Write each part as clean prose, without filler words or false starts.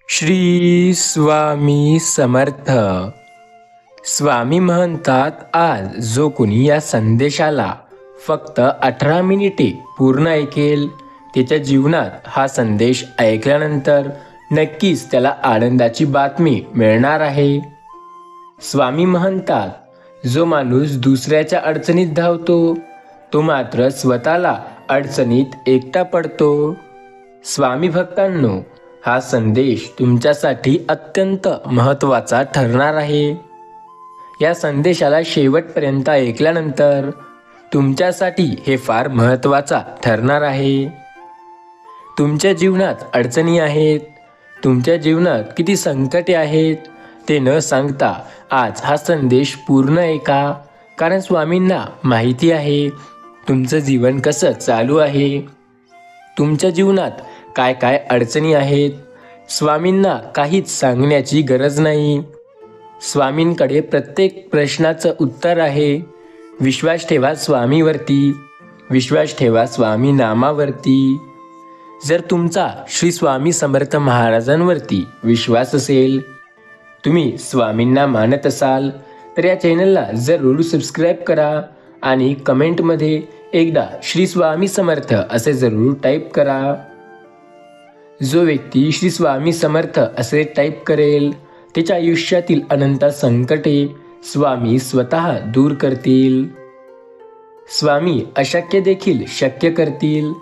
श्री स्वामी समर्थ. स्वामी म्हणतात, आज जो कोणी या संदेशाला फक्त 18 मिनिटे पूर्ण ऐकेल, त्याच्या जीवनात हा संदेश ऐकल्यानंतर नक्कीच त्याला आनंदाची बातमी मिळणार आहे. स्वामी म्हणतात, जो माणूस दुसऱ्याच्या अडचणीत धावतो, तो मात्र स्वतःला अडचणीत एकटा पडतो. स्वामी भक्तांनो, हा संदेश तुमच्यासाठी अत्यंत महत्त्वाचा ठरणार आहे. या संदेशाला शेवटपर्यंत ऐकल्यानंतर तुमच्यासाठी हे फार महत्त्वाचा ठरणार आहे. तुमच्या जीवनात अडचणी आहेत, तुमच्या जीवनात किती संकटे आहेत ते न सांगता आज हा संदेश पूर्ण ऐका. कारण स्वामींना माहिती आहे तुमचं जीवन कसं चालू आहे, तुमच्या जीवनात काय काय अडचणी आहेत. स्वामींना काहीच सांगण्याची गरज नाही. स्वामींकडे प्रत्येक प्रश्नाचं उत्तर आहे. विश्वास ठेवा स्वामीवरती, विश्वास ठेवा स्वामी नामावरती. जर तुमचा श्री स्वामी समर्थ महाराजांवरती विश्वास असेल, तुम्ही स्वामींना मानत असाल, तर या चॅनलला जरूर सबस्क्राईब करा आणि कमेंटमध्ये एकदा श्री स्वामी समर्थ असे जरूर टाईप करा. जो व्यक्ती श्री स्वामी समर्थ असे टाईप करेल, त्याच्या आयुष्यातील अनंत संकटे स्वामी स्वतः दूर करतील. स्वामी अशक्य देखील शक्य करतील.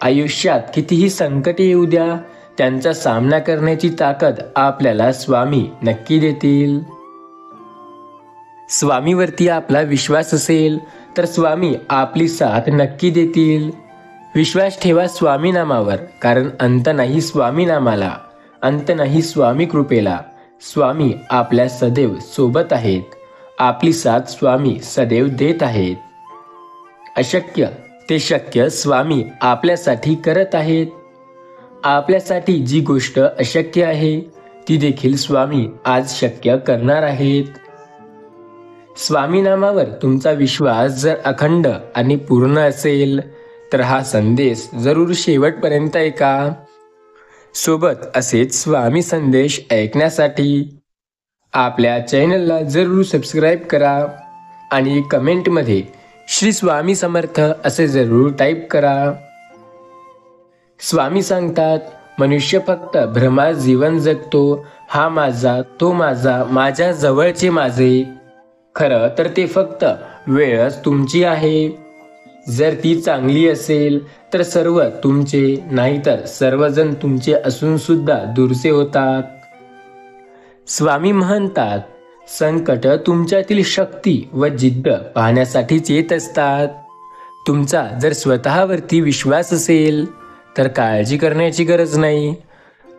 आयुष्यात कितीही संकटे येऊ द्या, त्यांचा सामना करण्याची ताकद आपल्याला स्वामी नक्की देतील. स्वामीवरती आपला विश्वास असेल तर स्वामी आपली साथ नक्की देतील. विश्वास ठेवा स्वामी नामावर, कारण अंत नाही स्वामी नामाला, अंत नाही स्वामी कृपेला. स्वामी आपल्या सदैव सोबत आहेत. आपली साथ स्वामी सदैव देत आहेत. अशक्य ते शक्य स्वामी आपल्यासाठी करत आहेत. आपल्यासाठी जी गोष्ट अशक्य आहे ती देखील स्वामी आज शक्य करणार आहेत. स्वामी नामावर तुमचा विश्वास जर अखंड आणि पूर्ण असेल तर हा संदेश जरूर शेवटपर्यंत ऐका. सोबत असेच स्वामी संदेश ऐकण्यासाठी आपल्या चॅनलला जरूर सबस्क्राईब करा आणि कमेंटमध्ये श्री स्वामी समर्थ असे जरूर टाईप करा. स्वामी सांगतात, मनुष्य फक्त भ्रमात जीवन जगतो. हा माझा, तो माझा, माझ्या जवळचे माझे. खरं तर ते फक्त वेळच तुमची आहे. जर ती चांगली असेल तर सर्व तुमचे, नाहीतर सर्वजण तुमचे असून सुद्धा दूरचे होतात. स्वामी म्हणतात, संकट तुमच्यातील शक्ती व जिद्द पाहण्यासाठीच येत असतात. तुमचा जर स्वतःवरती विश्वास असेल तर काळजी करण्याची गरज नाही,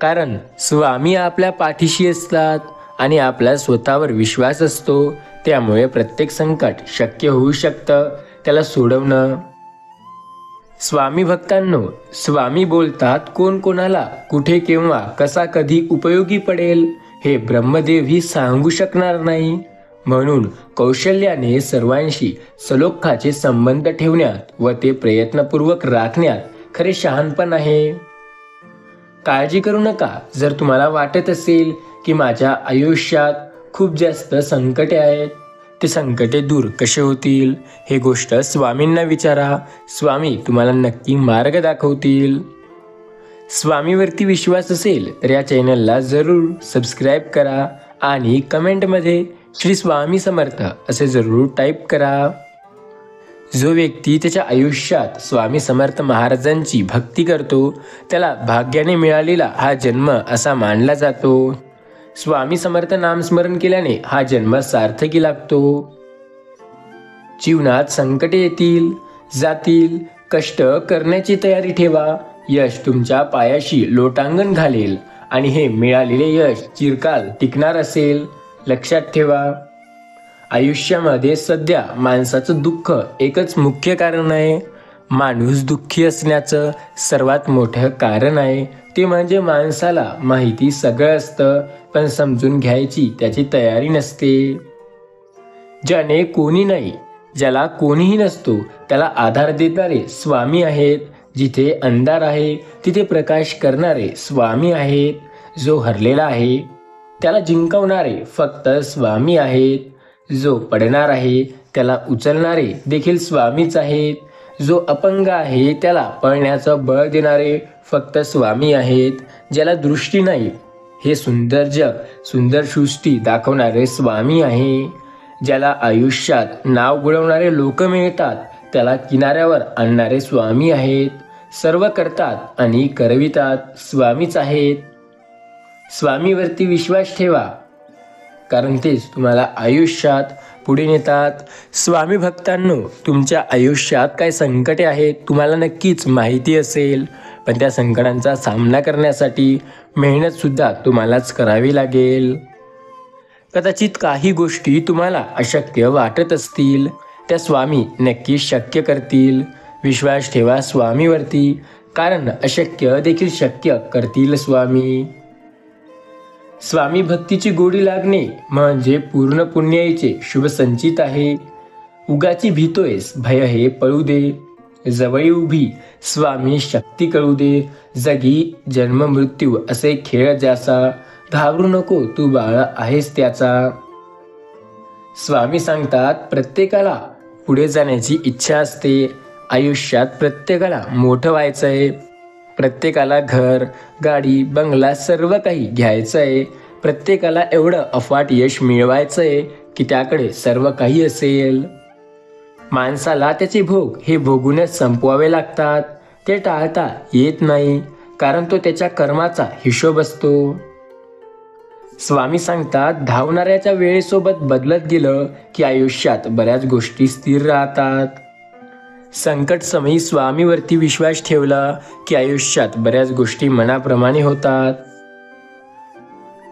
कारण स्वामी आपल्या पाठीशी असतात आणि आपला स्वतःवर विश्वास असतो. त्यामुळे प्रत्येक संकट शक्य होऊ शकतं त्याला सोडवणं. स्वामी भक्तांनो, स्वामी बोलतात, कोण कोणाला कुठे केव्हा कसा कधी उपयोगी पडेल हे ब्रह्मदेवही सांगू शकणार नाही. म्हणून कौशल्याने सर्वांशी सलोख्याचे संबंध ठेवण्यात व ते प्रयत्नपूर्वक राखण्यात खरे शहाणपण आहे. काळजी करू नका. जर तुम्हाला वाटत असेल की माझ्या आयुष्यात खूप जास्त संकटे आहेत, ते संकटे दूर कसे होतील हे गोष्ट स्वामींना विचारा. स्वामी तुम्हाला नक्की मार्ग दाखवतील. स्वामीवरती विश्वास असेल तर या चॅनलला जरूर सबस्क्राईब करा आणि कमेंटमध्ये श्री स्वामी समर्थ असे जरूर टाईप करा. जो व्यक्ती त्याच्या आयुष्यात स्वामी समर्थ महाराजांची भक्ती करतो, त्याला भाग्याने मिळालेला हा जन्म असा मानला जातो. स्वामी समर्थ नामस्मरण केल्याने हा जन्म सार्थकी लागतो. जीवनात संकटे येतील, जातील, कष्ट करण्याची तयारी ठेवा. यश तुमच्या पायाशी लोटांगण घालेल आणि हे मिळालेले यश चिरकाल टिकणार असेल. लक्षात ठेवा, आयुष्यामध्ये सध्या माणसाचं दुःख एकच मुख्य कारण आहे. माणूस दुःखी असण्याचं सर्वात मोठं कारण आहे ते म्हणजे माणसाला माहिती सगळं असतं, पण समजून घ्यायची त्याची तयारी नसते. ज्याने कोणी नाही, ज्याला कोणीही नसतो, त्याला आधार देणारे स्वामी आहेत. जिथे अंधार आहे तिथे प्रकाश करणारे स्वामी आहेत. जो हरलेला आहे त्याला जिंकवणारे फक्त स्वामी आहेत. जो पडणार आहे त्याला उचलणारे देखील स्वामीच आहेत. जो अपंग आहे त्याला पळण्याचं बळ देणारे फक्त स्वामी आहेत. ज्याला दृष्टी नाही हे सुंदर जग, सुंदर सृष्टी दाखवणारे स्वामी आहे. ज्याला आयुष्यात नाव बुडवणारे लोक मिळतात त्याला किनाऱ्यावर आणणारे स्वामी आहेत. सर्व करतात आणि करवितात स्वामीच आहेत. स्वामीवरती विश्वास ठेवा, कारण तेच तुम्हाला आयुष्यात पुढे नेतात. स्वामी भक्तांनो, तुमच्या आयुष्यात काय संकटे आहेत तुम्हाला नक्कीच माहिती असेल, पण त्या संकटांचा सामना करण्यासाठी मेहनतसुद्धा तुम्हालाच करावी लागेल. कदाचित काही गोष्टी तुम्हाला अशक्य वाटत असतील, त्या स्वामी नक्कीच शक्य करतील. विश्वास ठेवा स्वामीवरती, कारण अशक्य देखील शक्य करतील स्वामी. स्वामी भक्तीची गोडी लागणे म्हणजे पूर्ण पुण्याईचे शुभ संचित आहे. उगाची भीतोयस भय हे पळू दे, जवळी उभी स्वामी शक्ती कळू दे. जगी जन्म मृत्यू असे खेळ ज्याचा, घाबरू नको तू बाळ आहेस त्याचा. स्वामी सांगतात प्रत्येकाला पुढे जाण्याची इच्छा असते. आयुष्यात प्रत्येकाला मोठं व्हायचंय. प्रत्येकाला घर, गाडी, बंगला सर्व काही घ्यायचं आहे. प्रत्येकाला एवढं अफाट यश मिळवायचंय की त्याकडे सर्व काही असेल. माणसाला त्याचे भोग हे भोगूनच संपवावे लागतात. ते टाळता येत नाही, कारण तो त्याच्या कर्माचा हिशोब असतो. स्वामी सांगतात धावणाऱ्याच्या वेळेसोबत बदलत गेलं की आयुष्यात बऱ्याच गोष्टी स्थिर राहतात. संकट समयी स्वामीवरती विश्वास ठेवला की आयुष्यात बऱ्याच गोष्टी मनाप्रमाणे होतात.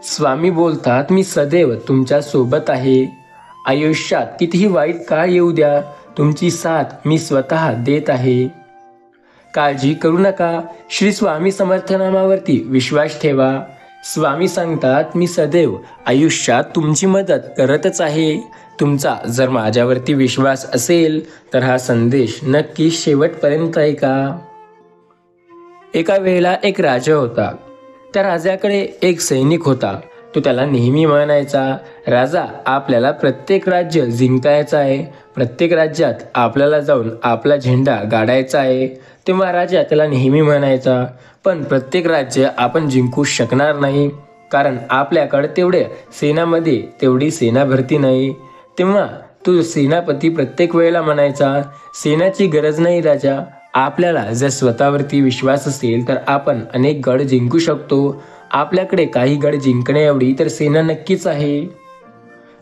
स्वामी बोलतात मी सदैव तुमच्या सोबत आहे. आयुष्यात कितीही वाईट काळ येऊ द्या, तुमची साथ मी स्वतः देत आहे. काळजी करू नका, श्री स्वामी समर्थ नामावरती विश्वास ठेवा. स्वामी सांगतात मी सदैव आयुष्यात तुमची मदत करतच आहे. तुमचा जर माझ्यावरती विश्वास असेल तर हा संदेश नक्की शेवटपर्यंत ऐका. एका वेळेला एक राजा होता. त्या राजाकडे एक सैनिक होता. तो त्याला नेहमी म्हणायचा, राजा आपल्याला प्रत्येक राज्य जिंकायचं आहे. प्रत्येक राज्यात आपल्याला जाऊन आपला झेंडा गाडायचा आहे. तेव्हा राजा त्याला नेहमी म्हणायचा, पण प्रत्येक राज्य आपण जिंकू शकणार नाही, कारण आपल्याकडे तेवढे सेनामध्ये तेवढी सेना भरती नाही. तेव्हा तो सेनापती प्रत्येक वेळेला म्हणायचा, सेनाची गरज नाही राजा, आपल्याला जर स्वतःवरती विश्वास असेल तर आपण अनेक गड जिंकू शकतो. आपल्याकडे काही गड जिंकण्या एवढी तर सेना नक्कीच आहे.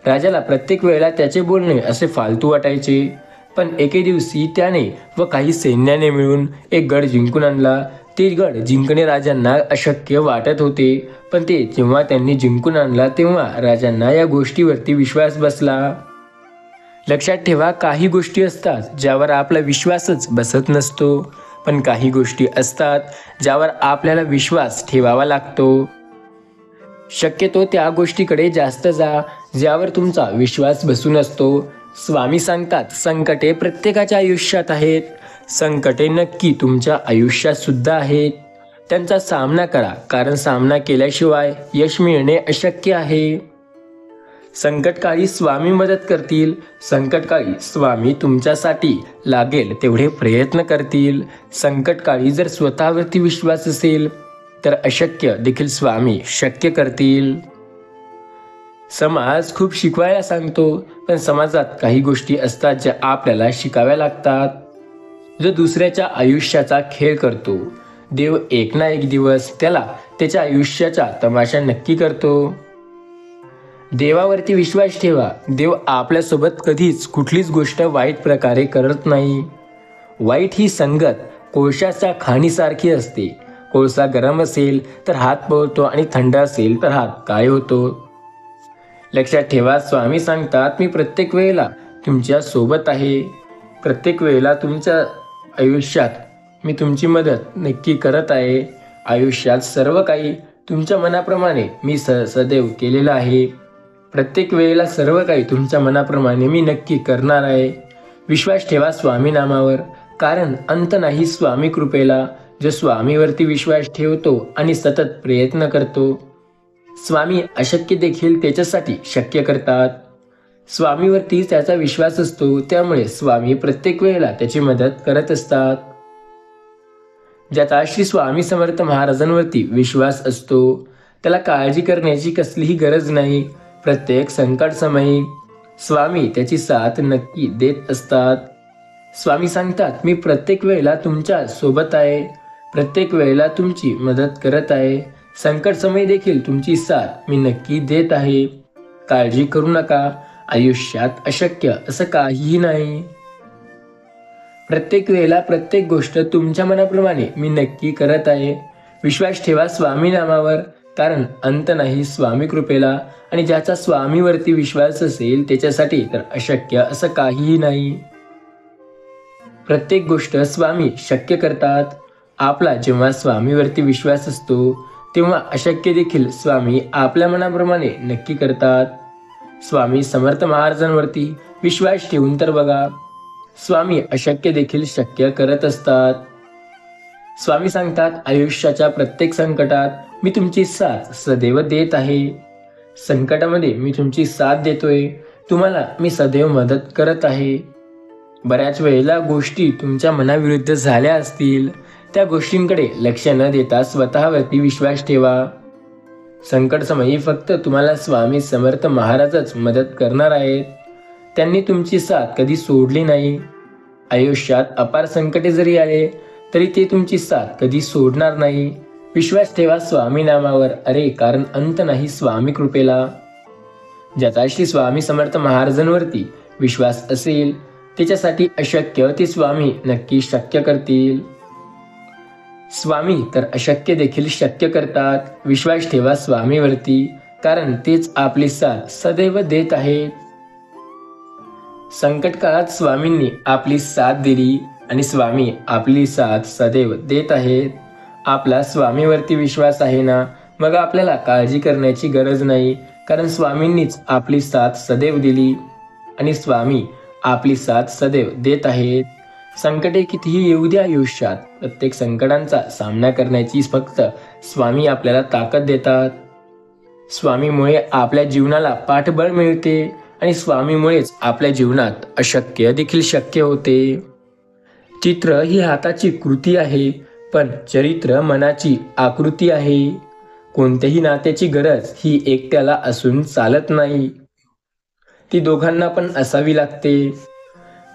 राजाला प्रत्येक वेळेला त्याचे बोलणे असे फालतू वाटायचे. पण एके दिवशी त्याने व काही सैन्याने मिळून एक गड जिंकून आणला. ते गड जिंकणे राजांना अशक्य वाटत होते, पण ते जेव्हा त्यांनी जिंकून आणला तेव्हा राजांना या गोष्टीवरती विश्वास बसला. लक्षात ठेवा, काही गोष्टी असतात ज्यावर आपला विश्वासच बसत नसतो, पण काही गोष्टी असतात ज्यावर आपल्याला विश्वास ठेवावा लागतो. शक्यतो त्या गोष्टीकडे जास्त जा ज्यावर तुमचा विश्वास बसून असतो. स्वामी सांगतात संकटे प्रत्येकाच्या आयुष्यात आहेत. संकटे नक्की तुमच्या आयुष्यात सुद्धा आहेत. त्यांचा सामना करा, कारण सामना केल्याशिवाय यश मिळणे अशक्य आहे. संकटकाळी स्वामी मदत करतील. संकटकाळी स्वामी तुमच्यासाठी लागेल तेवढे प्रयत्न करतील. संकटकाळी जर स्वतःवरती विश्वास असेल तर अशक्य देखील स्वामी शक्य करतील. समाज खूप शिकवायला सांगतो, पण समाजात काही गोष्टी असतात ज्या आपल्याला शिकाव्या लागतात. जो दुसऱ्याच्या आयुष्याचा खेळ करतो, देव एक ना एक दिवस त्याला त्याच्या आयुष्याचा तमाशा नक्की करतो. देवावरती विश्वास ठेवा. देव आपल्यासोबत कधीच कुठलीच गोष्ट वाईट प्रकारे करत नाही. वाईट ही संगत कोळशाच्या खाणीसारखी असते. कोळसा गरम असेल तर हात पोळतो आणि थंड असेल तर हात काळे होतो. लक्षात ठेवा, स्वामी सांगतात मी प्रत्येक वेळेला तुमच्या सोबत आहे. प्रत्येक वेळेला तुमच्या आयुष्यात मी तुमची मदत नक्की करत आहे. आयुष्यात सर्व काही तुमच्या मनाप्रमाणे मी सदैव केलेलं आहे. प्रत्येक वेळेला सर्व काही तुमच्या मनाप्रमाणे मी नक्की करणार आहे. विश्वास ठेवा स्वामी नामावर, कारण अंत नाही स्वामी कृपेला. जो स्वामीवरती विश्वास ठेवतो आणि सतत प्रयत्न करतो स्वामी अशक्य देखील त्याच्यासाठी शक्य करतात. स्वामीवरती त्याचा विश्वास असतो, त्यामुळे स्वामी प्रत्येक वेळेला त्याची मदत करत असतात. ज्याचा श्री स्वामी समर्थ महाराजांवरती विश्वास असतो त्याला काळजी करण्याची कसलीही गरज नाही. प्रत्येक संकट समयी स्वामी त्याची साथ नक्की देत असतात. स्वामी सांगतात, मी प्रत्येक वेळेला तुमच्या सोबत आहे, प्रत्येक वेळेला तुमची मदत करत आहे. संकट समयी देखील तुमची साथ मी नक्की देत आहे. काळजी करू नका, आयुष्यात अशक्य असं काहीही नाही. प्रत्येक वेळेला प्रत्येक गोष्ट तुमच्या मनाप्रमाणे मी नक्की करत आहे. विश्वास ठेवा स्वामी नामावर, कारण अंत नाही स्वामी कृपेला. आणि ज्याचा स्वामीवरती विश्वास असेल त्याच्यासाठी तर अशक्य असं काहीही नाही. प्रत्येक गोष्ट स्वामी शक्य करतात. आपला जेव्हा स्वामीवरती विश्वास असतो तेव्हा अशक्य देखील स्वामी आपल्या मनाप्रमाणे नक्की करतात. स्वामी समर्थ महाराजांवरती विश्वास ठेवून तर बघा, स्वामी अशक्य देखील शक्य करत असतात. स्वामी सांगतात, आयुष्याच्या प्रत्येक संकटात मी तुमची साथ सदैव देत आहे. संकटामध्ये मी तुमची साथ देतोय, तुम्हाला मी सदैव मदत करत आहे. बऱ्याच वेळेला गोष्टी तुमच्या मनाविरुद्ध झाल्या असतील, त्या गोष्टींकडे लक्ष न देता स्वतःवरती विश्वास ठेवा. संकट समयी फक्त तुम्हाला स्वामी समर्थ महाराजच मदत करणार आहेत. त्यांनी तुमची साथ कधी सोडली नाही. आयुष्यात अपार संकटे जरी आले तरी ते तुमची साथ कधी सोडणार नाही. विश्वास ठेवा स्वामी नामावर, अरे कारण अंत नाही स्वामी कृपेला. ज्याचा श्री स्वामी समर्थ महाराजांवरती विश्वास असेल त्याच्यासाठी अशक्य ते स्वामी नक्की शक्य करतील. स्वामी तर अशक्य देखील शक्य करतात. विश्वास ठेवा स्वामीवरती, कारण तेच आपली साथ सदैव देत आहेत. संकट काळात स्वामींनी आपली साथ दिली आणि स्वामी आपली साथ सदैव देत आहेत. आपला स्वामीवरती विश्वास आहे ना, मग आपल्याला काळजी करण्याची गरज नाही, कारण स्वामींनीच आपली साथ सदैव दिली आणि स्वामी आपली साथ सदैव देत आहेत. संकटे कितीही येऊ द्या आयुष्यात, प्रत्येक संकटांचा सामना करण्याची फक्त स्वामी आपल्याला ताकद देतात. स्वामीमुळे आपल्या जीवनाला पाठबळ मिळते आणि स्वामीमुळेच आपल्या जीवनात अशक्य देखील शक्य होते. चित्र ही हाताची कृती आहे, पण चरित्र मनाची आकृती आहे. कोणत्याही नात्याची गरज ही एकट्याला असून चालत नाही, ती दोघांना पण असावी लागते.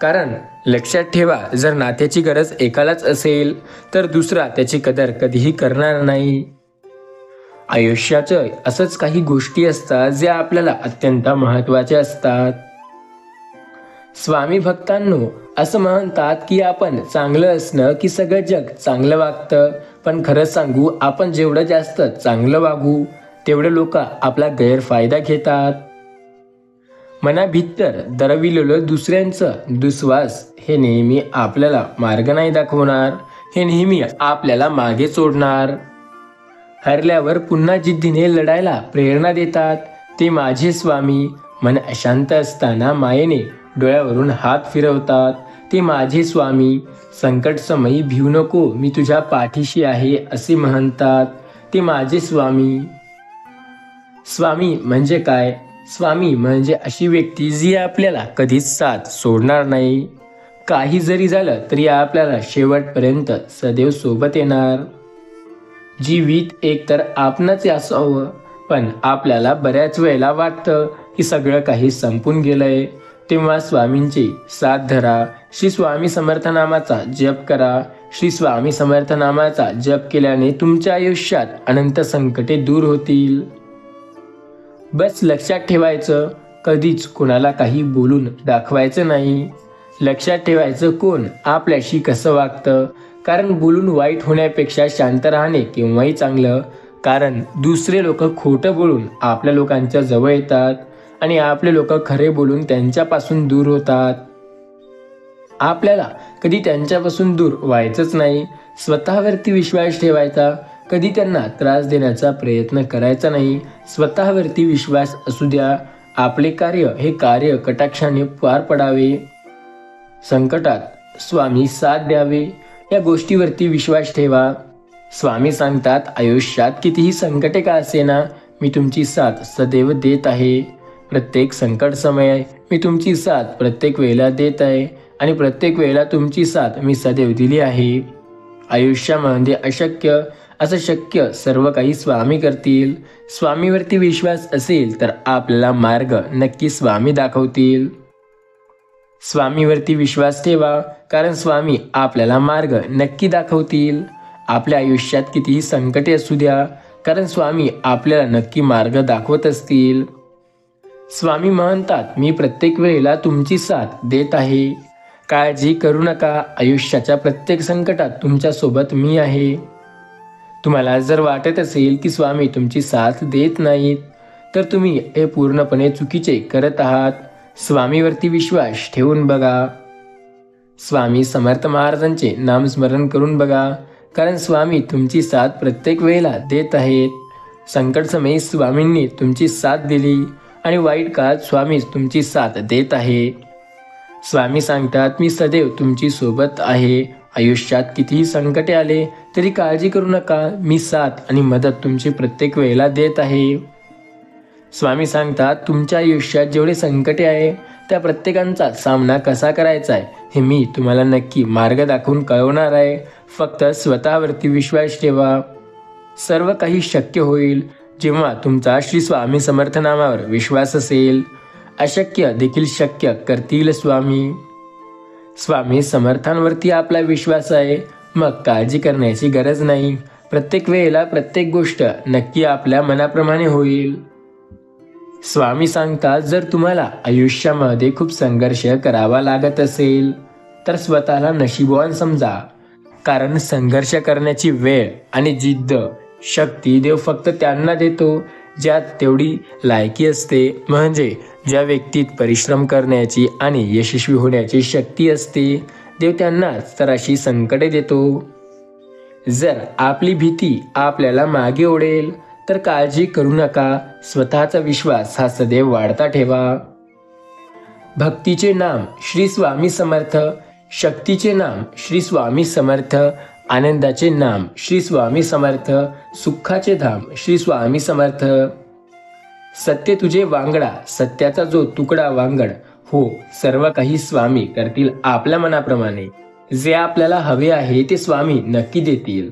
कारण लक्षात ठेवा, जर नात्याची गरज एकालाच असेल तर दुसरा त्याची कदर कधीही करणार नाही. आयुष्याचं असंच काही गोष्टी असतात ज्या आपल्याला अत्यंत महत्त्वाच्या असतात. स्वामी भक्तांनो, असं म्हणतात की आपण चांगलं असणं की सगळं जग चांगलं वागतं, पण खरं सांगू, आपण जेवढं जास्त चांगलं वागू तेवढे लोक आपला गैरफायदा घेतात. मनाभितर दरविलेलं दुसऱ्यांचं दुस्वास हे नेहमी आपल्याला मार्ग नाही दाखवणार, हे नेहमी आपल्याला मागे सोडणार. हरल्यावर पुन्हा जिद्दीने लढायला प्रेरणा देतात ते माझे स्वामी. मन अशांत असताना मायेने डोळ्यावरून हात फिरवतात ते माझे स्वामी. संकट समयी भिवू नको, मी तुझ्या पाठीशी आहे असे म्हणतात ते माझे स्वामी. स्वामी म्हणजे काय? स्वामी म्हणजे अशी व्यक्ती जी आपल्याला कधीच साथ सोडणार नाही. काही जरी झालं तरी आपल्याला शेवटपर्यंत सदैव सोबत येणार. जीवित एकतर आपणच असावं, पण आपल्याला बऱ्याच वेळेला वाटतं की सगळं काही संपून गेलंय, तेव्हा स्वामींची साथ धरा. श्री स्वामी समर्थ नामाचा जप करा. श्री स्वामी समर्थ नामाचा जप केल्याने तुमच्या आयुष्यात अनंत संकटे दूर होतील. बस लक्षात ठेवायचं, कधीच कोणाला काही बोलून दाखवायचं नाही. लक्षात ठेवायचं कोण आपल्याशी कसं वागतं, कारण बोलून वाईट होण्यापेक्षा शांत राहणे केव्हाही चांगलं. कारण दुसरे लोक खोटं बोलून आपल्या लोकांच्या जवळ येतात आणि आपले लोक खरे बोलून त्यांच्यापासून दूर होतात. आपल्याला कधी त्यांच्यापासून दूर व्हायचंच नाही. स्वतःवरती विश्वास ठेवायचा, कधी त्यांना त्रास देण्याचा प्रयत्न करायचा नाही. स्वतःवरती विश्वास असू द्या. आपले कार्य हे कार्य कटाक्षाने पार पडावे. संकटात स्वामी साथ द्यावे, या गोष्टीवरती विश्वास ठेवा. स्वामी सांगतात, आयुष्यात कितीही संकटे का असेना, मी तुमची साथ सदैव देत आहे. प्रत्येक संकट समय मी तुमची साथ प्रत्येक वेळेला देत आहे आणि प्रत्येक वेळेला तुमची साथ मी सदैव दिली आहे. आयुष्यामध्ये अशक्य असं शक्य सर्व काही स्वामी करतील. स्वामीवरती विश्वास असेल तर आपल्याला मार्ग नक्की स्वामी दाखवतील. स्वामीवरती विश्वास ठेवा, कारण स्वामी आपल्याला मार्ग नक्की दाखवतील. आपल्या आयुष्यात कितीही संकटे असू द्या, कारण स्वामी आपल्याला नक्की मार्ग दाखवत असतील. स्वामी म्हणतात, मी प्रत्येक वेळेला तुमची साथ देत आहे. काळजी करू नका, आयुष्याच्या प्रत्येक संकटात तुमच्यासोबत मी आहे. तुम्हाला जर वाटत असेल की स्वामी तुमची साथ देत नाहीत, तर तुम्ही हे पूर्णपणे चुकीचे करत आहात. स्वामीवरती विश्वास ठेवून बघा. स्वामी समर्थ महाराजांचे नामस्मरण करून बघा, कारण स्वामी तुमची साथ प्रत्येक वेळेला देत आहेत. संकटसमयी स्वामींनी तुमची साथ दिली आणि वाईट काळात स्वामीच तुमची साथ देत आहे. स्वामी सांगतात, मी सदैव तुमची सोबत आहे. आयुष्यात कितीही संकटे आले तरी काळजी करू नका, मी साथ आणि मदत तुमची प्रत्येक वेळेला देत आहे. स्वामी सांगतात, तुमच्या आयुष्यात जेवढे संकटे आहे त्या प्रत्येकांचा सामना कसा करायचा आहे हे मी तुम्हाला नक्की मार्ग दाखवून कळवणार आहे. फक्त स्वतःवरती विश्वास ठेवा. सर्व काही शक्य होईल जेव्हा तुमचा श्री स्वामी समर्थ नामावर विश्वास असेल. अशक्य देखील शक्य करतील स्वामी. स्वामी समर्थांवरती आपला विश्वास आहे, मग काळजी करण्याची गरज नाही. प्रत्येक वेळेला प्रत्येक गोष्ट नक्की आपल्या मनाप्रमाणे होईल. स्वामी सांगतात, जर तुम्हाला आयुष्यामध्ये खूप संघर्ष करावा लागत असेल तर स्वतःला नशीबवान समजा, कारण संघर्ष करण्याची वेळ आणि जिद्द शक्ती देव फक्त त्यांना देतो ज्यात तेवढी लायकी असते. म्हणजे ज्या व्यक्तीत परिश्रम करण्याची आणि यशस्वी होण्याची शक्ती असते, देव त्यांनाच तर अशी संकटे देतो. जर आपली भीती आपल्याला मागे ओढेल तर काळजी करू नका. स्वतःचा विश्वास हा सदैव वाढता ठेवा. भक्तीचे नाम श्री स्वामी समर्थ, शक्तीचे नाम श्री स्वामी समर्थ, आनंदाचे नाम श्री स्वामी समर्थ, सुखाचे धाम श्री स्वामी समर्थ. सत्य तुझे वांगडा, सत्याचा जो तुकडा वांगड हो, सर्व काही स्वामी करतील आपल्या मनाप्रमाणे. जे आपल्याला हवे आहे ते स्वामी नक्की देतील.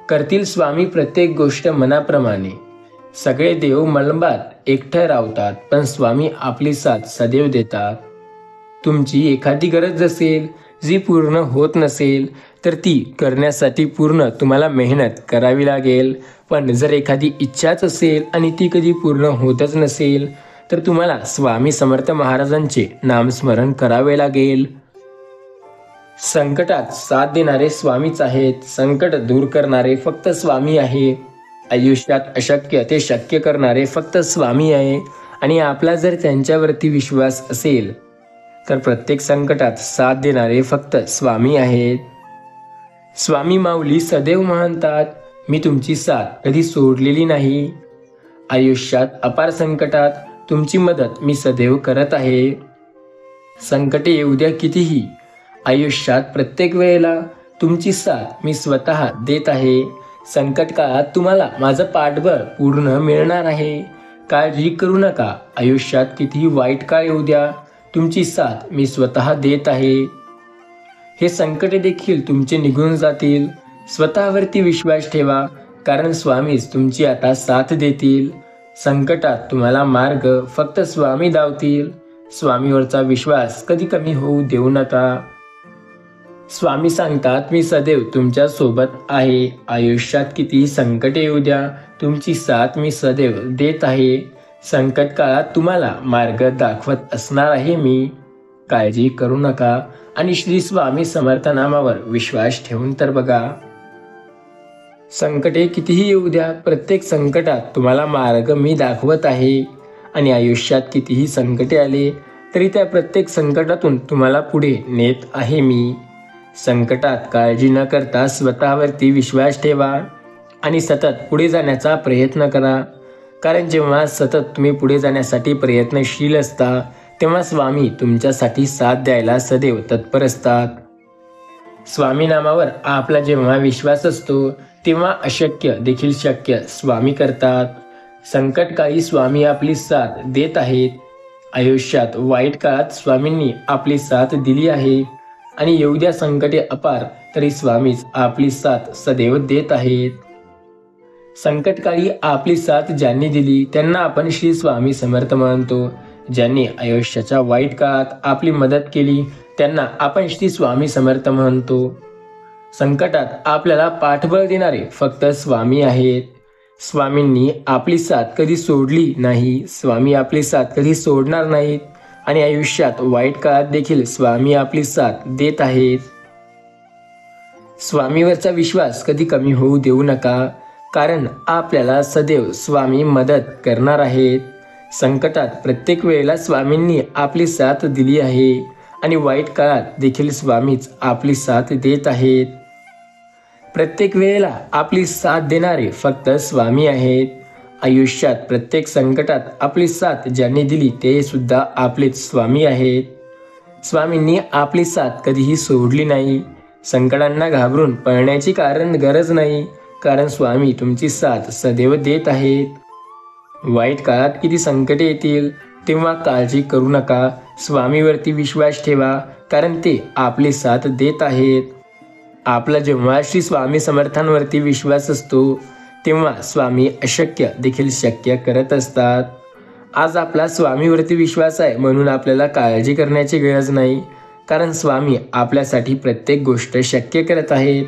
करतील स्वामी प्रत्येक गोष्ट मनाप्रमाणे. सगळे देव मलबात एकटं रावतात, पण स्वामी आपली साथ सदैव देतात. तुमची एखादी गरज असेल जी पूर्ण होत नसेल तर ती करण्यासाठी पूर्ण तुम्हाला मेहनत करावी लागेल. पण जर एखादी इच्छाच असेल आणि ती कधी पूर्ण होतच नसेल तर तुम्हाला स्वामी समर्थ महाराजांचे नामस्मरण करावे लागेल. संकटात साथ देणारे स्वामीच आहेत. संकट दूर करणारे फक्त स्वामी आहे. आयुष्यात अशक्य ते शक्य करणारे फक्त स्वामी आहे. आणि आपला जर त्यांच्यावरती विश्वास असेल तर प्रत्येक संकटात साथ देणारे फक्त स्वामी आहेत. स्वामी माऊली सदैव म्हणतात, मी तुमची साथ कधी सोडलेली नाही. आयुष्यात अपार संकटात तुमची मदत मी सदैव करत आहे. संकटे येऊ द्या कितीही, आयुष्यात प्रत्येक वेळेला तुमची साथ मी स्वतः देत आहे. संकट काळात तुम्हाला माझं पाठबळ पूर्ण मिळणार आहे. काळजी करू नका, आयुष्यात कितीही वाईट काळ येऊ द्या, तुमची साथ मी स्वतः देत आहे. हे संकटे देखील तुमचे निघून जातील. स्वतःवरती विश्वास ठेवा, कारण स्वामीच तुमची आता साथ देतील. संकटात तुम्हाला मार्ग फक्त स्वामी दावतील. स्वामीवरचा विश्वास कधी कमी होऊ देऊ नका. स्वामी सांगतात, मी सदैव तुमच्या सोबत आहे. आयुष्यात कितीही संकटे येऊ द्या, तुमची साथ मी सदैव देत आहे. संकट काळात तुम्हाला मार्ग दाखवत असणार आहे मी. काळजी करू नका आणि श्री स्वामी समर्थ नामावर विश्वास ठेवून तर बघा. संकटे कितीही येऊ द्या, प्रत्येक संकटात तुम्हाला मार्ग मी दाखवत आहे. आणि आयुष्यात कितीही संकटे आले तरी त्या प्रत्येक संकटातून तुम्हाला पुढे नेत आहे मी. संकटात काळजी न करता स्वतःवरती विश्वास ठेवा आणि सतत पुढे जाण्याचा प्रयत्न करा. कारण जेव्हा सतत तुम्ही पुढे जाण्यासाठी प्रयत्नशील असता तेव्हा स्वामी तुमच्यासाठी साथ द्यायला सदैव तत्पर असतात. स्वामी नामावर आपला जेव्हा विश्वास असतो तेव्हा अशक्य देखील शक्य स्वामी करतात. संकटकाळी स्वामी आपली साथ देत आहेत. आयुष्यात वाईट काळात स्वामींनी आपली साथ दिली आहे आणि येऊ द्या संकटे अपार तरी स्वामीच आपली साथ सदैव देत आहेत. संकटकाळी आपली साथ ज्यांनी दिली त्यांना आपण श्री स्वामी समर्थ म्हणतो. ज्यांनी आयुष्याच्या वाईट काळात आपली मदत केली त्यांना आपण श्री स्वामी समर्थ म्हणतो. संकटात आपल्याला पाठबळ देणारे फक्त स्वामी आहेत. स्वामींनी आपली साथ कधी सोडली नाही. स्वामी आपली साथ कधी सोडणार नाहीत आणि आयुष्यात वाईट काळात देखील स्वामी आपली साथ देत आहेत. स्वामीवरचा विश्वास कधी कमी होऊ देऊ नका, कारण आपल्याला सदैव स्वामी मदत करणार आहेत. संकटात प्रत्येक वेळेला स्वामींनी आपली साथ दिली आहे आणि वाईट काळात देखील स्वामीच आपली साथ देत आहेत. प्रत्येक वेळेला आपली साथ देणारे फक्त स्वामी आहेत. आयुष्यात प्रत्येक संकटात आपली साथ ज्यांनी दिली ते सुद्धा आपलेच स्वामी आहेत. स्वामींनी आपली साथ कधीही सोडली नाही. संकटांना घाबरून पळण्याची गरज नाही, कारण स्वामी तुमची साथ सदैव देत आहेत. वाईट काळात किती संकटे येतील तेव्हा काळजी करू नका. स्वामीवरती विश्वास ठेवा, कारण ते आपली साथ देत आहेत. आपला जेव्हा श्री स्वामी समर्थांवरती विश्वास असतो तेव्हा स्वामी अशक्य देखील शक्य करत असतात. आज आपला स्वामीवरती विश्वास आहे म्हणून आपल्याला काळजी करण्याची गरज नाही, कारण स्वामी आपल्यासाठी प्रत्येक गोष्ट शक्य करत आहेत.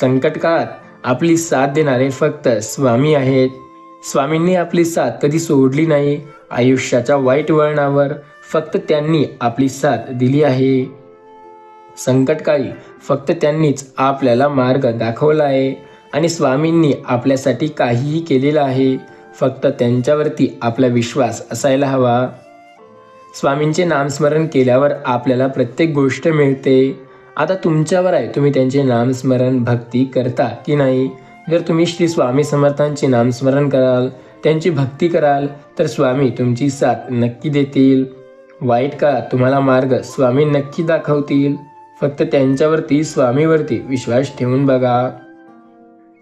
संकट काळात आपली साथ देणारे फक्त स्वामी आहेत. स्वामींनी आपली साथ कधी सोडली नाही. आयुष्याच्या वाईट वळणावर फक्त त्यांनी आपली साथ दिली आहे. संकटकाळी फक्त त्यांनीच आपल्याला मार्ग दाखवला आहे आणि स्वामींनी आपल्यासाठी काहीही केलेलं आहे. फक्त त्यांच्यावरती आपला विश्वास असायला हवा. स्वामींचे नामस्मरण केल्यावर आपल्याला प्रत्येक गोष्ट मिळते. आता तुमच्यावर आहे, तुम्ही त्यांचे नामस्मरण भक्ती करता की नाही. जर तुम्ही श्री स्वामी समर्थांचे नामस्मरण कराल, त्यांची भक्ती कराल, तर स्वामी तुमची साथ नक्की देतील. वाईट काळात तुम्हाला मार्ग स्वामी नक्की दाखवतील. फक्त त्यांच्यावरती स्वामीवरती विश्वास ठेवून बघा.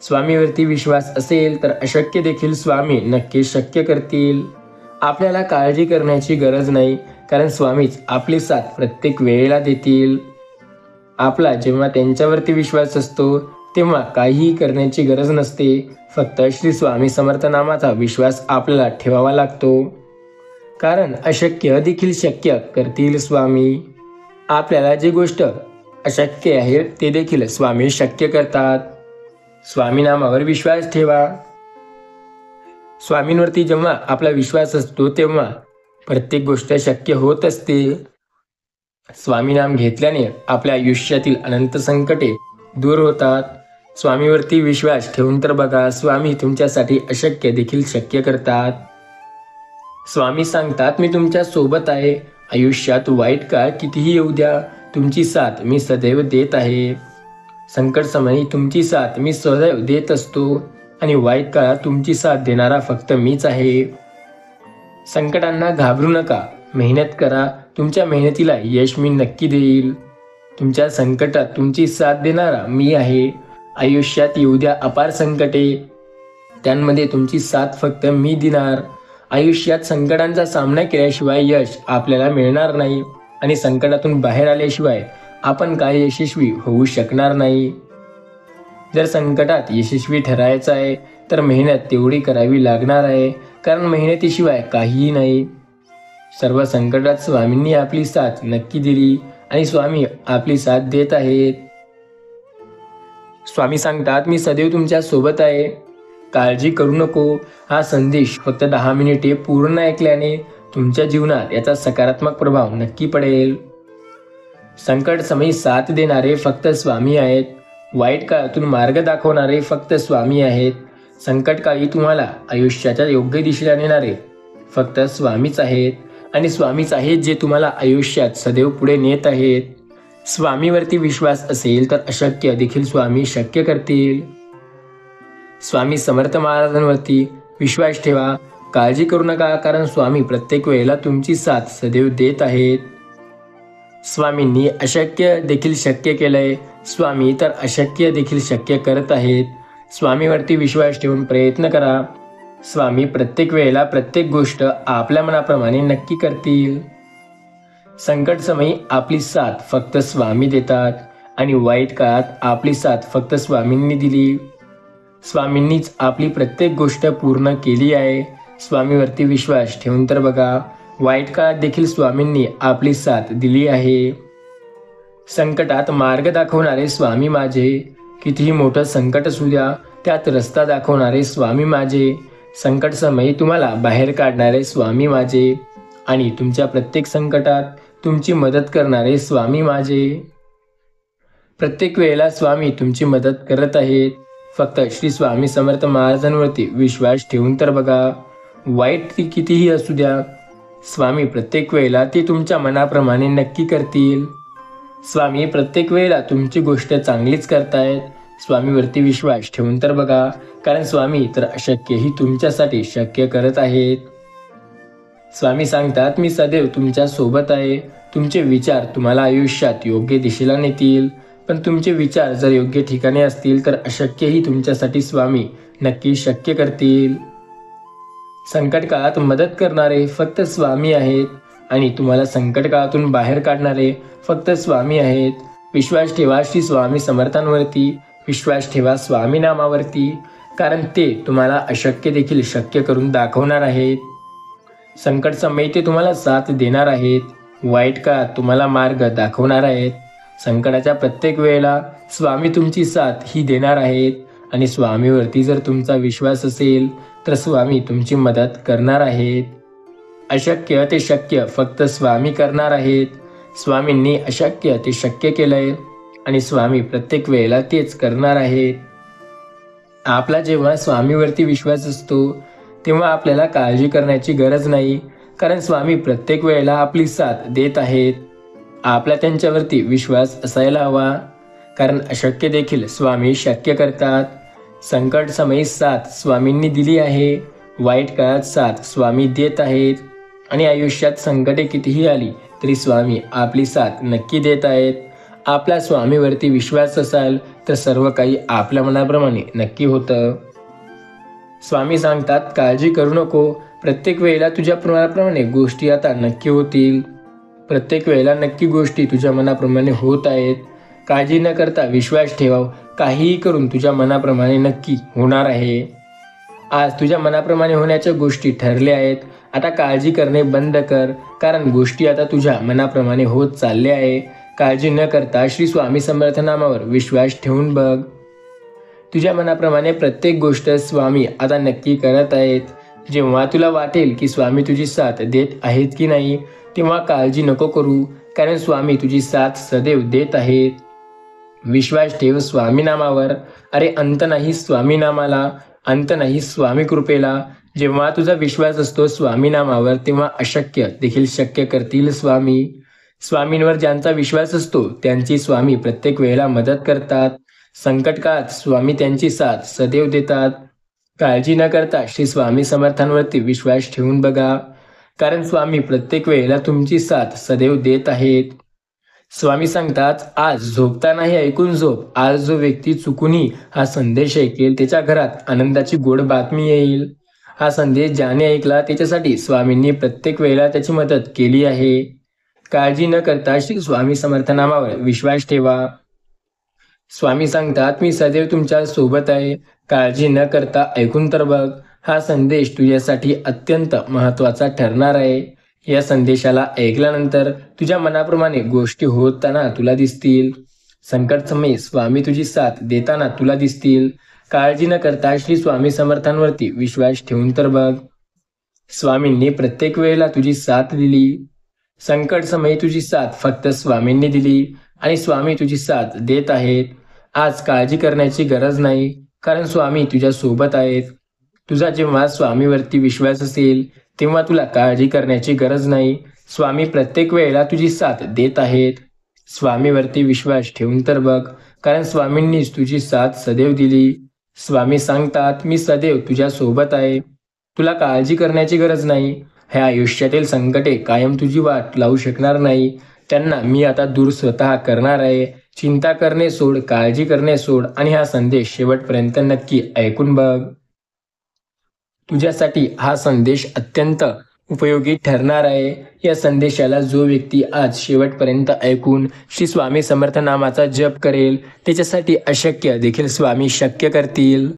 स्वामीवरती विश्वास असेल तर अशक्य देखील स्वामी नक्की शक्य करतील. आपल्याला काळजी करण्याची गरज नाही, कारण स्वामीच आपली साथ प्रत्येक वेळेला देतील. आपला जेव्हा त्यांच्यावरती विश्वास असतो तेव्हा काहीही करण्याची गरज नसते. फक्त श्री स्वामी समर्थ नामाचा विश्वास आपल्याला ठेवावा लागतो, कारण अशक्य देखील शक्य करतील स्वामी. आपल्याला जी गोष्ट अशक्य आहे ते देखील स्वामी शक्य करतात. स्वामी नामावर विश्वास ठेवा. स्वामींवरती जेव्हा आपला विश्वास असतो तेव्हा प्रत्येक गोष्ट शक्य होत असते. स्वामी नाम घेतल्याने आपल्या आयुष्यातील अनंत संकटे दूर होतात. स्वामीवरती विश्वास ठेवून तर बघा, स्वामी तुमच्यासाठी अशक्य देखील शक्य करतात. स्वामी सांगतात, मी तुमच्या सोबत आहे. आयुष्यात वाईट काळ कितीही येऊ द्या, तुमची साथ मी सदैव देत आहे. संकट समयी तुमची साथ मी सदैव देत असतो आणि वाईट काळात तुमची साथ देणारा फक्त मीच आहे. संकटांना घाबरू नका, मेहनत करा. तुमच्या मेहनतीला यश मी नक्की देईल. तुमच्या संकटात तुमची साथ देणारा मी आहे. आयुष्यात येऊ द्या अपार संकटे, त्यांमध्ये तुमची साथ फक्त मी देणार. आयुष्यात संकटांचा सामना केल्याशिवाय यश आपल्याला मिळणार नाही आणि संकटातून बाहेर आल्याशिवाय आपण काय यशस्वी होऊ शकणार नाही. जर संकटात यशस्वी ठरायचं आहे तर मेहनत तेवढी करावी लागणार आहे, कारण मेहनतीशिवाय काहीही नाही. सर्व संकटात स्वामींनी आपली साथ नक्की दिली आणि स्वामी आपली साथ देत आहेत. स्वामी सांगतात, मी सदैव तुमच्या सोबत आहे. काळजी करू नको. हा संदेश फक्त 10 मिनिटे पूर्ण ऐकल्याने तुमच्या जीवनात याचा सकारात्मक प्रभाव नक्की पडेल. संकट समयी साथ देणारे फक्त स्वामी आहेत. वाईट काळातून मार्ग दाखवणारे फक्त स्वामी आहेत. संकटकाळी तुम्हाला आयुष्याच्या योग्य दिशेला नेणारे फक्त स्वामीच आहेत आणि स्वामीच आहेत जे तुम्हाला आयुष्यात सदैव पुढे नेत आहेत. स्वामीवरती विश्वास असेल तर अशक्य देखील स्वामी शक्य करतील. स्वामी समर्थ महाराजांवरती विश्वास ठेवा. काळजी करू नका, कारण स्वामी प्रत्येक वेळेला तुमची साथ सदैव देत आहेत. स्वामींनी अशक्य देखील शक्य केलंय. स्वामी तर अशक्य देखील शक्य करत आहेत. स्वामीवरती विश्वास ठेवून प्रयत्न करा. स्वामी प्रत्येक वेळेला प्रत्येक गोष्ट आपल्या मनाप्रमाणे नक्की करतील. संकट समयी आपली साथ फक्त स्वामी देतात आणि वाईट काळात आपली साथ फक्त स्वामींनी दिली. स्वामींनीच आपली प्रत्येक गोष्ट पूर्ण केली आहे. स्वामीवरती विश्वास ठेवून तर बघा, वाईट काळात देखील स्वामींनी आपली साथ दिली आहे. संकटात मार्ग दाखवणारे स्वामी माझे, कितीही मोठं संकट असू द्या त्यात रस्ता दाखवणारे स्वामी माझे, संकट समयी तुम्हाला बाहेर काढणारे स्वामी माझे आणि तुमच्या प्रत्येक संकटात तुमची मदत करणारे स्वामी माझे. प्रत्येक वेळेला स्वामी तुमची मदत करत आहेत. फक्त श्री स्वामी समर्थ महाराजांवरती विश्वास ठेवून तर बघा, वाईट ती कितीही असू द्या, स्वामी प्रत्येक वेळेला ती तुमच्या मनाप्रमाणे नक्की करतील. स्वामी प्रत्येक वेळेला तुमची गोष्ट चांगलीच करतायत. स्वामीवरती विश्वास ठेवून तर बघा, कारण स्वामी तर अशक्यही तुमच्यासाठी शक्य करत आहेत. स्वामी सांगतात, मी सदैव तुमच्या सोबत आहे. तुमचे विचार तुम्हाला आयुष्यात योग्य दिशेला नेतील, पण तुमचे विचार जर योग्य ठिकाणी असतील तर अशक्यही तुमच्यासाठी स्वामी नक्की शक्य करतील. संकट काळात मदत करणारे फक्त स्वामी आहेत आणि तुम्हाला संकट काळातून बाहेर काढणारे फक्त स्वामी आहेत. विश्वास ठेवा श्री स्वामी समर्थांवरती, विश्वास ठेवा स्वामी नामावरती, कारण ते तुम्हाला अशक्य देखील शक्य करून दाखवणार आहेत. संकट समयी ते तुम्हाला साथ देणार आहेत. वाईट काळात तुम्हाला मार्ग दाखवणार आहेत. संकटाच्या प्रत्येक वेळेला स्वामी तुमची साथ ही देणार आहेत आणि स्वामीवरती जर तुमचा विश्वास असेल तर स्वामी तुमची मदत करणार आहेत. अशक्य ते शक्य फक्त स्वामी करणार आहेत. स्वामींनी अशक्य ते शक्य केलंय आणि स्वामी प्रत्येक वेळेला तेच करणार आहेत. आपला जेव्हा स्वामीवरती विश्वास असतो तेव्हा आपल्याला काळजी करण्याची गरज नाही, कारण स्वामी प्रत्येक वेळेला आपली साथ देत आहेत. आपला त्यांच्यावरती विश्वास असायला हवा, कारण अशक्य देखील स्वामी शक्य करतात. संकट समयी साथ स्वामींनी दिली आहे. वाईट काळात साथ स्वामी देत आहेत आणि आयुष्यात संकटे कितीही आली तरी स्वामी आपली साथ नक्की देत आहेत. आपला स्वामीवरती विश्वास असाल तर सर्व काही आपल्या मनाप्रमाणे नक्की होतं. स्वामी सांगतात, काळजी करू नको. प्रत्येक वेळेला तुझ्या मनाप्रमाणे गोष्टी आता नक्की होतील. प्रत्येक वेळेला नक्की गोष्टी तुझ्या मनाप्रमाणे होत आहेत. काळजी न करता विश्वास ठेवा. काहीही करून तुझ्या मनाप्रमाणे नक्की होणार आहे. आज तुझ्या मनाप्रमाणे होण्याच्या गोष्टी ठरल्या आहेत. आता काळजी करणे बंद कर, कारण गोष्टी आता तुझ्या मनाप्रमाणे होत चालल्या आहे. काळजी न करता श्री स्वामी समर्थ नामावर विश्वास ठेवून बघ. तुझ्या मनाप्रमाणे प्रत्येक गोष्ट स्वामी आता नक्की करत आहेत. जेव्हा तुला वाटेल की स्वामी तुझी साथ देत आहेत की नाही, तेव्हा काळजी नको करू, कारण स्वामी तुझी साथ सदैव देत आहेत. विश्वास ठेव स्वामी नामावर. अरे अंत नाही स्वामी नामाला, अंत नाही स्वामी कृपेला. जेव्हा तुझा विश्वास असतो स्वामी नामावर तेव्हा अशक्य देखील शक्य करतील स्वामी. स्वामींवर ज्यांचा विश्वास असतो त्यांची स्वामी प्रत्येक वेळेला मदत करतात. संकट काळात स्वामी त्यांची साथ सदैव देतात. काळजी न करता श्री स्वामी समर्थांवरती विश्वास ठेवून बघा, कारण स्वामी प्रत्येक वेळेला तुमची साथ सदैव देत आहेत. स्वामी सांगतात, आज झोपतानाही ऐकून झोप. आज जो व्यक्ती चुकूनही हा संदेश ऐकेल त्याच्या घरात आनंदाची गोड बातमी येईल. हा संदेश ज्याने ऐकला त्याच्यासाठी स्वामींनी प्रत्येक वेळेला त्याची मदत केली आहे. काळजी न करता श्री स्वामी समर्थ नामावर विश्वास ठेवा. स्वामी सांगतात, मी सदैव तुमच्या सोबत आहे. काळजी न करता ऐकून तर बघ. हा संदेश तुझ्यासाठी अत्यंत महत्त्वाचा ठरणार आहे. या संदेशाला ऐकल्यानंतर तुझ्या मनाप्रमाणे गोष्टी होताना तुला दिसतील. संकट समयी स्वामी तुझी साथ देताना तुला दिसतील. काळजी न करता श्री स्वामी समर्थांवरती विश्वास ठेवून तर बघ. स्वामींनी प्रत्येक वेळेला तुझी साथ दिली. संकट समयी तुझी साथ फक्त स्वामींनी दिली आणि स्वामी तुझी साथ देत आहेत. आज काळजी करण्याची गरज नाही, कारण स्वामी तुझ्या सोबत आहेत. तुझा जेव्हा स्वामीवरती विश्वास असेल तेव्हा तुला काळजी करण्याची गरज नाही. स्वामी प्रत्येक वेळेला तुझी साथ देत आहेत. स्वामीवरती विश्वास ठेवून तर बघ, कारण स्वामींनीच तुझी साथ सदैव दिली. स्वामी सांगतात, मी सदैव तुझ्या सोबत आहे. तुला काळजी करण्याची गरज नाही. ह्या आयुष्यातील संकटे कायम तुझी वाट लावू शकणार नाही. त्यांना मी आता दूर स्वतः करणार आहे. चिंता करणे सोड, काळजी करणे सोड आणि हा संदेश शेवटपर्यंत नक्की ऐकून बघ. तुझ्यासाठी हा संदेश अत्यंत उपयोगी ठरणार आहे. या संदेशाला जो व्यक्ती आज शेवटपर्यंत ऐकून श्री स्वामी समर्थ नामाचा जप करेल त्याच्यासाठी अशक्य देखील स्वामी शक्य करतील.